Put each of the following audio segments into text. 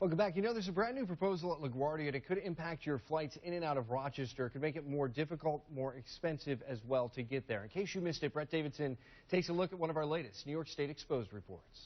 Welcome back. You know, there's a brand new proposal at LaGuardia that could impact your flights in and out of Rochester. It could make it more difficult, more expensive as well to get there. In case you missed it, Brett Davidson takes a look at one of our latest New York State Exposed reports.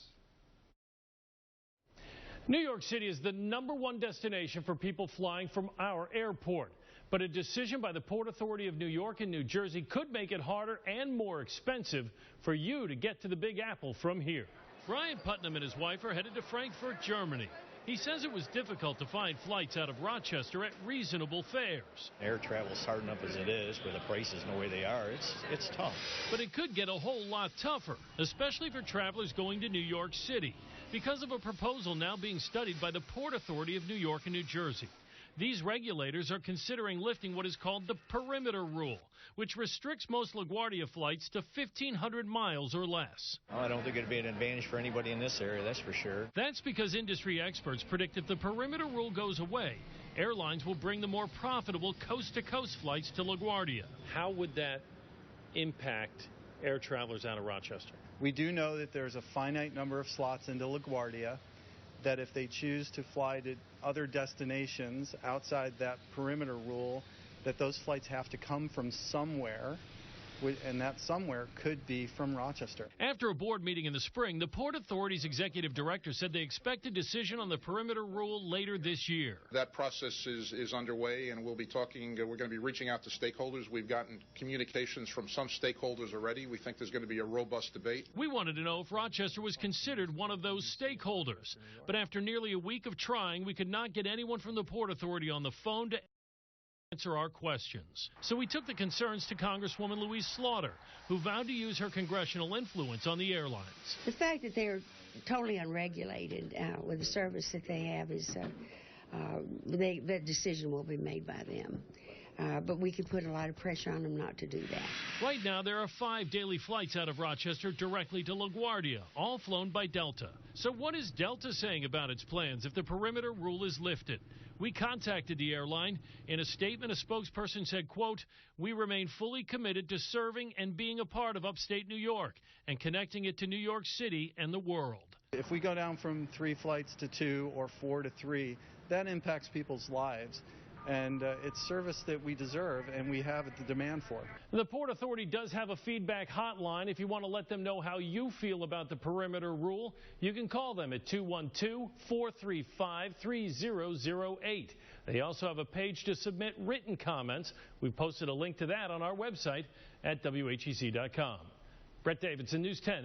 New York City is the #1 destination for people flying from our airport. But a decision by the Port Authority of New York and New Jersey could make it harder and more expensive for you to get to the Big Apple from here. Brian Putnam and his wife are headed to Frankfurt, Germany. He says it was difficult to find flights out of Rochester at reasonable fares. Air travel's hard enough as it is, with the prices and the way they are. It's tough. But it could get a whole lot tougher, especially for travelers going to New York City, because of a proposal now being studied by the Port Authority of New York and New Jersey. These regulators are considering lifting what is called the perimeter rule, which restricts most LaGuardia flights to 1,500 miles or less. Well, I don't think it'd be an advantage for anybody in this area, that's for sure. That's because industry experts predict if the perimeter rule goes away, airlines will bring the more profitable coast-to-coast flights to LaGuardia. How would that impact air travelers out of Rochester? We do know that there's a finite number of slots into LaGuardia, that if they choose to fly to other destinations outside that perimeter rule, that those flights have to come from somewhere, and that somewhere could be from Rochester. After a board meeting in the spring, the Port Authority's executive director said they expect a decision on the perimeter rule later this year. That process is underway, and we'll be talking, we're going to be reaching out to stakeholders. We've gotten communications from some stakeholders already. We think there's going to be a robust debate. We wanted to know if Rochester was considered one of those stakeholders. But after nearly a week of trying, we could not get anyone from the Port Authority on the phone to answer our questions. So we took the concerns to Congresswoman Louise Slaughter, who vowed to use her congressional influence on the airlines. The fact that they're totally unregulated with the service that they have is that decision will be made by them. But we could put a lot of pressure on them not to do that. Right now, there are 5 daily flights out of Rochester directly to LaGuardia, all flown by Delta. So what is Delta saying about its plans if the perimeter rule is lifted? We contacted the airline. In a statement, a spokesperson said, quote, "We remain fully committed to serving and being a part of upstate New York and connecting it to New York City and the world." If we go down from 3 flights to 2 or 4 to 3, that impacts people's lives. And it's service that we deserve and we have the demand for. The Port Authority does have a feedback hotline. If you want to let them know how you feel about the perimeter rule, you can call them at 212-435-3008. They also have a page to submit written comments. We've posted a link to that on our website at WHEC.com. Brett Davidson, News 10.